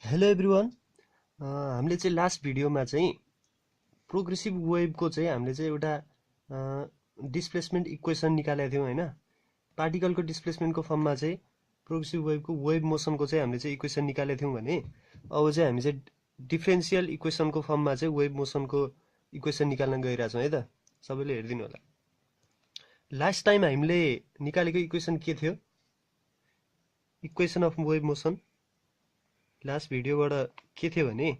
Hello everyone हामीले चाहिँ last भिडियोमा चाहिँ प्रोग्रेसिभ वेभको चाहिँ हामीले चाहिँ एउटा डिस्प्लेसमेन्ट इक्वेसन निकालेको थियौँ हैन। पार्टिकलको डिस्प्लेसमेन्टको फर्ममा चाहिँ प्रोग्रेसिभ वेभको वेभ मोसनको चाहिँ हामीले चाहिँ इक्वेसन निकालेको थियौँ भने अब चाहिँ हामी चाहिँ डिफरेन्शियल इक्वेसनको फर्ममा चाहिँ वेभ मोसनको इक्वेसन निकाल्न गइरहेछौँ है त। सबैले हेरिदिनु होला। लास्ट टाइम हामीले निकालेको इक्वेसन के थियो? Equation of wave motion last भिडियोबाट के थियो भने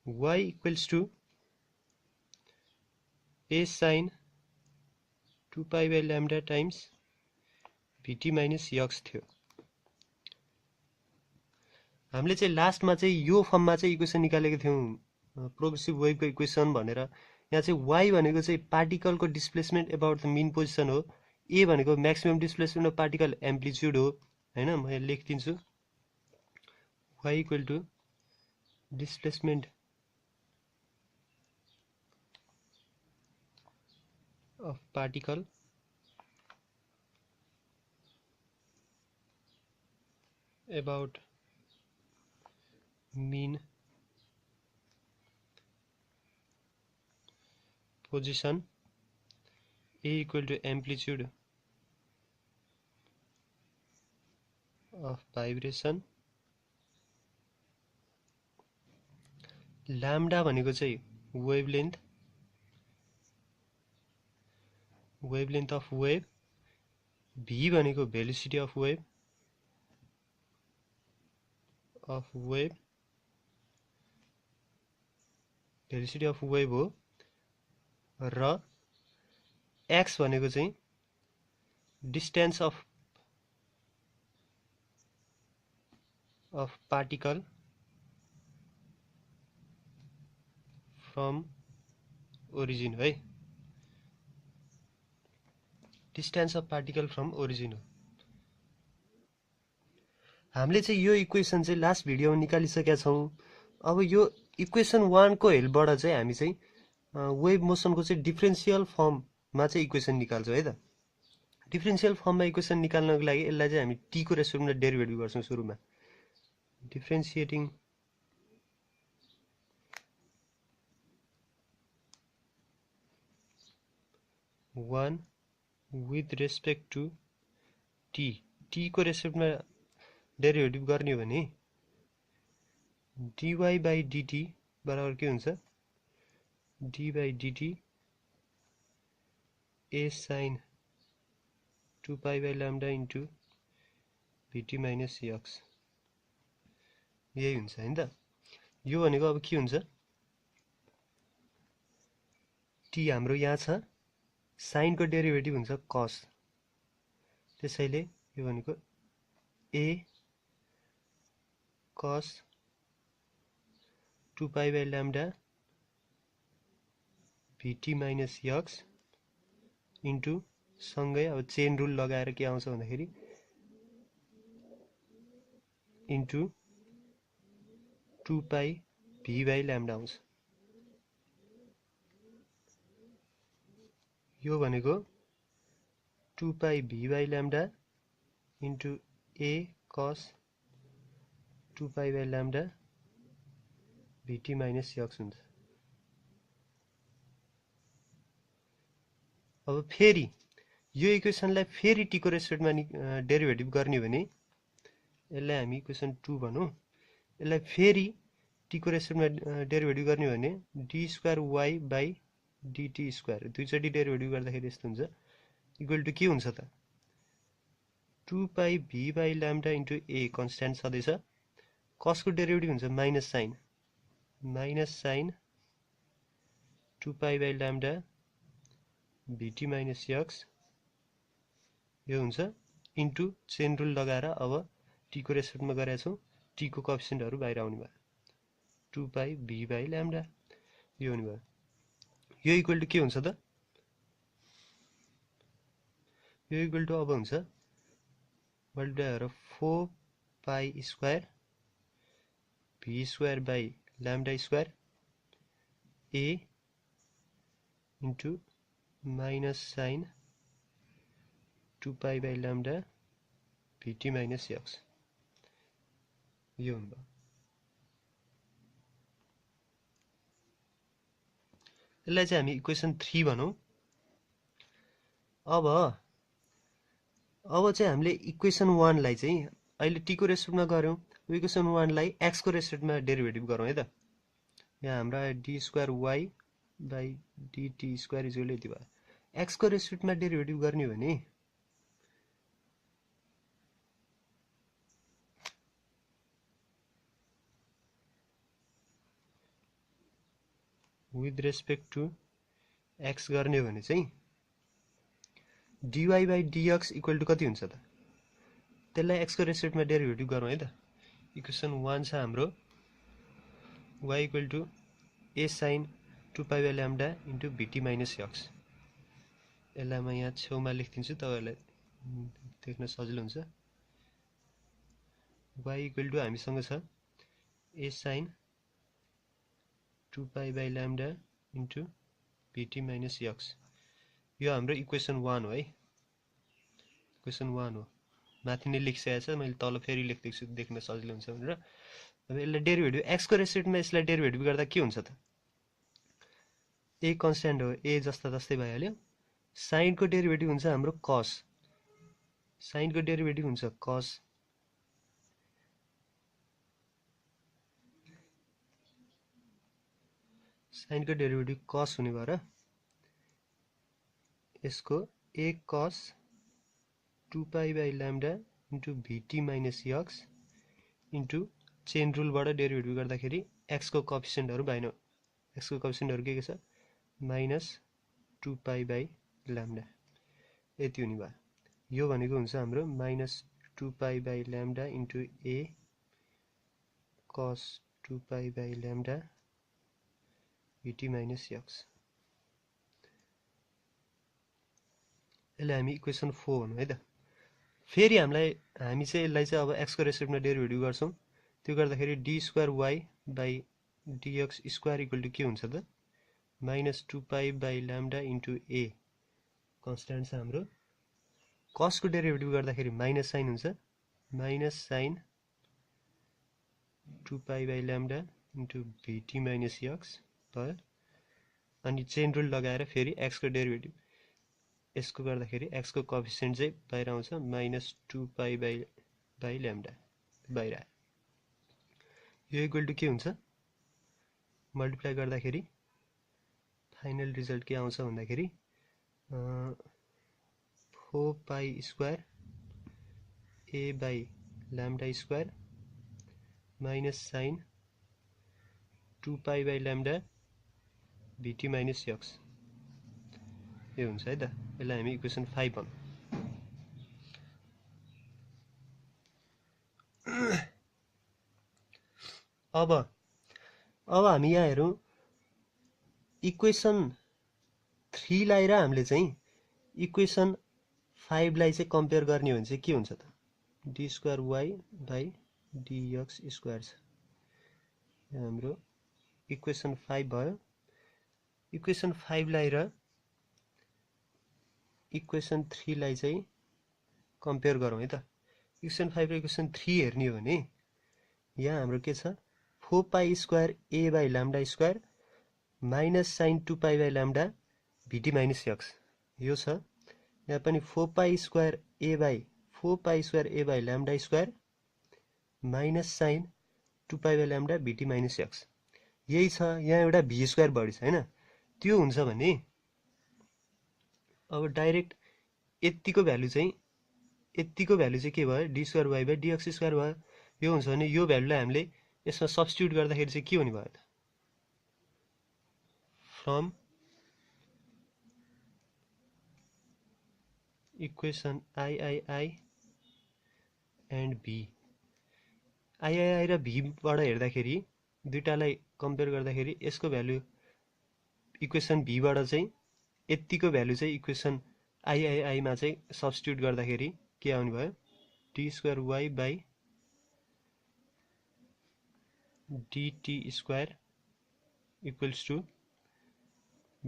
y equals to a sin 2 pi by lambda times vt minus x थियो। हामीले चाहिँ लास्टमा चाहिँ यो फर्ममा चाहिँ इक्वेसन निकालेको थियौँ प्रोग्रेसिभ वेभको इक्वेसन भनेर। यहाँ चाहिँ y भनेको चाहिँ पार्टिकलको displacement about the mean position हो, a भनेको maximum displacement of particle amplitude हो हैन। म यहाँ लेखिदिन्छु y equal to displacement of particle about mean position a equal to amplitude of vibration lambda भनेको चाहिँ wavelength of wave, v भनेको velocity of wave हो र x भनेको चाहिँ distance of particle from origin है। distance of particle from origin हो। हामीले चाहिँ यो इक्वेसन चाहिँ लास्ट भिडियोमा निकालिसकेका छौँ। अब यो इक्वेसन 1 को हेल्पबाट चाहिँ हामी चाहिँ वेभ मोसनको चाहिँ डिफरेन्शियल फर्ममा चाहिँ इक्वेसन निकाल्छौँ है त। डिफरेन्शियल फर्ममा इक्वेसन निकाल्नको लागि यसलाई चाहिँ हामी t को रेस्पेक्टमा डेरिभेटिभ गर्छौँ सुरुमा। Differentiating one with respect to t को रेस्पेक्टमा डेरिभेटिभ गर्ने हो भने dy by dt बराबर के हुन्छ? d by dt a sin 2 pi by lambda into vt minus x यही हुन्छ हैन त। यो भनेको अब के हुन्छ? t हाम्रो यहाँ छ, sin को डेरिभेटिभ हुन्छ cos, त्यसैले यो भनेको a cos 2 pi by lambda vt minus x into सँगै अब चेन रुल लगाएर के आउँछ भन्दाखेरि into 2 pi v by lambda आउँछ। यो भनेको 2 pi v by lambda into a cos 2 pi by lambda vt minus x हुन्छ। अब फेरि यो इक्वेसनलाई फेरि t को रेस्पेक्टमा डेरिभेटिभ गर्ने हो भने यसलाई हामी इक्वेसन 2 भनौँ। यसलाई फेरि t को रेस्पेक्टमा डेरिभेटिभ गर्ने हो भने d square y by dt square दुईचोटि डेरिभेटिभ गर्दाखेरि यस्तो हुन्छ इक्वल टु के हुन्छ त 2 pi v by lambda into a constant छँदैछ, cos को डेरिभेटिभ हुन्छ minus sine 2 pi by lambda vt minus x यो हुन्छ इन्टु चेन रुल लगाएर अब t को रेस्पेक्टमा गरेका छौँ, t को कोएफिसिएन्टहरु बाहिर आउने भयो 2 pi v बाई lambda यो हुने भयो। यो इक्वल टु के हुन्छ त? यो इक्वल टु अब हुन्छ मल्टिप्लाई गरेर 4 pi square v square by lambda square a into minus sine 2 pi by lambda VT minus X यो हुनुभयो। यसलाई चाहिँ हामी इक्वेसन 3 भनौँ। अब चाहिँ हामीले इक्वेसन 1 लाई चाहिँ अहिले t को रेस्पेक्टमा गर्यौं, इक्वेसन 1 लाई x को रेस्पेक्टमा डेरिभेटिभ गरौँ है त। यहाँ हाम्रो d square y by dt square equal यति भयो। x को रेस्पेक्टमा डेरिभेटिभ गर्ने हो भने विथ रेस्पेक्ट टु x गर्ने हो भने चाहिँ dy by dx equal to कति हुन्छ त? त्यसलाई x को रेस्पेक्टमा डेरिभेटिभ गरौँ है त। इक्वेसन 1 छ हाम्रो y equal to a sin 2 pi by lambda into भिटी minus X. यसलाई म यहाँ छेउमा लेखिदिन्छु तपाईहरुलाई देख्न सजिलो हुन्छ। y इक्वल टु हामीसँग छ a sin 2 pi by lambda into भिटी minus X. यो हाम्रो इक्वेसन 1 हो है, इक्वेसन 1 हो। माथि नै लेखिसकेको छ, मैले तल फेरि लेख्दैछु छु देख्न सजिलो हुन्छ भनेर। अब यसलाई डेरिभेटिभ x को रेस्पेक्टमा यसलाई डेरिभेटिभ गर्दा के हुन्छ त? a कन्स्ट्यान्ट हो, a जस्ता जस्तै भइहाल्यो। साइन को डेरिभेटिभ हुन्छ हाम्रो cos, साइन को डेरिभेटिभ हुन्छ cos, साइन को डेरिभेटिभ cos हुने भएर यसको a cos 2 pi by lambda into भिटी minus x into chain रुलबाट डेरिभेटिभ गर्दाखेरि x को कोएफिसिएन्टहरु भएन। x को कोएफिसिएन्टहरु के छ? माइनस 2 पाई बाई ल्याम्डा यति हुने भयो। यो भनेको हुन्छ हाम्रो minus 2 pi by lambda into a cos 2 pi by lambda VT minus X. यसलाई हामी इक्वेसन 4 भनौँ है त। फेरि हामी चाहिँ यसलाई चाहिँ अब x को रेस्पेक्टमा डेरिभेटिभ गर्छौं। त्यो गर्दाखेरि d square y by dx square equal to के हुन्छ त? Minus 2 pi by lambda into a constant छ हाम्रो। cos को डेरिभेटिभ गर्दाखेरि माइनस साइन हुन्छ, minus sine 2 pi by lambda into भिटी minus X भयो। अनि चेन रुल लगाएर फेरि x को डेरिभेटिभ यसको गर्दाखेरि x को कोएफिसिएन्ट चाहिँ बाहिर आउँछ, माइनस 2 पाई बाई ल्याम्डा बाहिर आयो। यो इक्वल टु के हुन्छ? मल्टिप्लाई गर्दाखेरि फाइनल रिजल्ट के आउँछ भन्दाखेरि 4 pi square a by lambda square minus sine 2 pi by lambda VT minus X यो हुन्छ है त। यसलाई हामी इक्वेसन 5 भनौँ। अब हामी यहाँ हेरौँ इक्वेसन 3 लाई र हामीले चाहिँ इक्वेसन 5 लाई चाहिँ कम्पेयर गर्ने हो भने चाहिँ के हुन्छ त? d square y by dx square छ। यो हाम्रो इक्वेसन 5 भयो। इक्वेसन 5 लाई र इक्वेसन 3 लाई चाहिँ कम्पेयर गरौँ है त। इक्वेसन 5 र इक्वेसन 3 हेर्ने हो भने यहाँ हाम्रो के छ? 4 pi square a by lambda square minus sine 2 pi by lambda VT minus X यो छ। यहाँ पनि 4 pi square a by lambda square minus sine 2 pi by lambda VT minus X यही छ। यहाँ एउटा v स्क्वायर बढी छ हैन? त्यो हुन्छ भने अब डाइरेक्ट यतिको भ्यालु चाहिँ के भयो? d square y by dx square भयो। यो हुन्छ भने यो भ्यालुलाई हामीले यसमा सब्स्टिट्युट गर्दाखेरि चाहिँ के हुने भयो त? From equation I and v, I र v बाट हेर्दाखेरि दुईटालाई कम्पेयर गर्दाखेरि यसको भ्यालु इक्वेसन v बाट चाहिँ यतिको भ्यालु चाहिँ इक्वेसन आई मा चाहिँ सब्स्टिट्युट गर्दाखेरि के आउने भयो? d square y by dt square equals to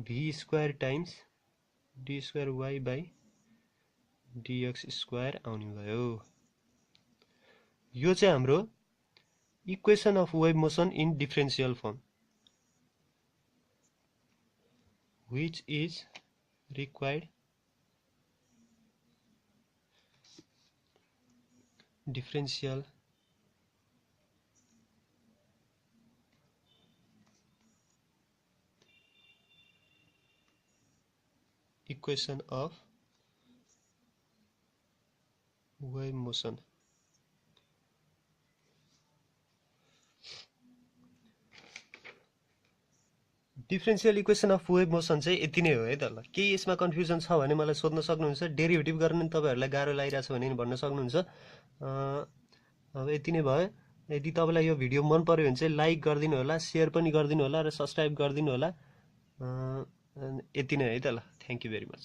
v square times d square y by dx square आउने भयो। यो चाहिँ हाम्रो equation of wave motion in differential form, which is required differential equation of wave motion। Differential equation of wave motion चाहिँ यति नै हो है त। ल केही यसमा कन्फ्युजन छ भने मलाई सोध्न सक्नुहुन्छ। डेरिभेटिभ गर्न तपाईँहरूलाई गाह्रो लागिरहेछ भने भन्न सक्नुहुन्छ। अब यति नै भयो। यदि तपाईँलाई यो भिडियो मन पर्यो भने चाहिँ लाइक गरिदिनु होला, सेयर पनि गरिदिनु होला र सब्सक्राइब गरिदिनु होला। यति नै है त। ल थ्याङ्क यू भेरी मच।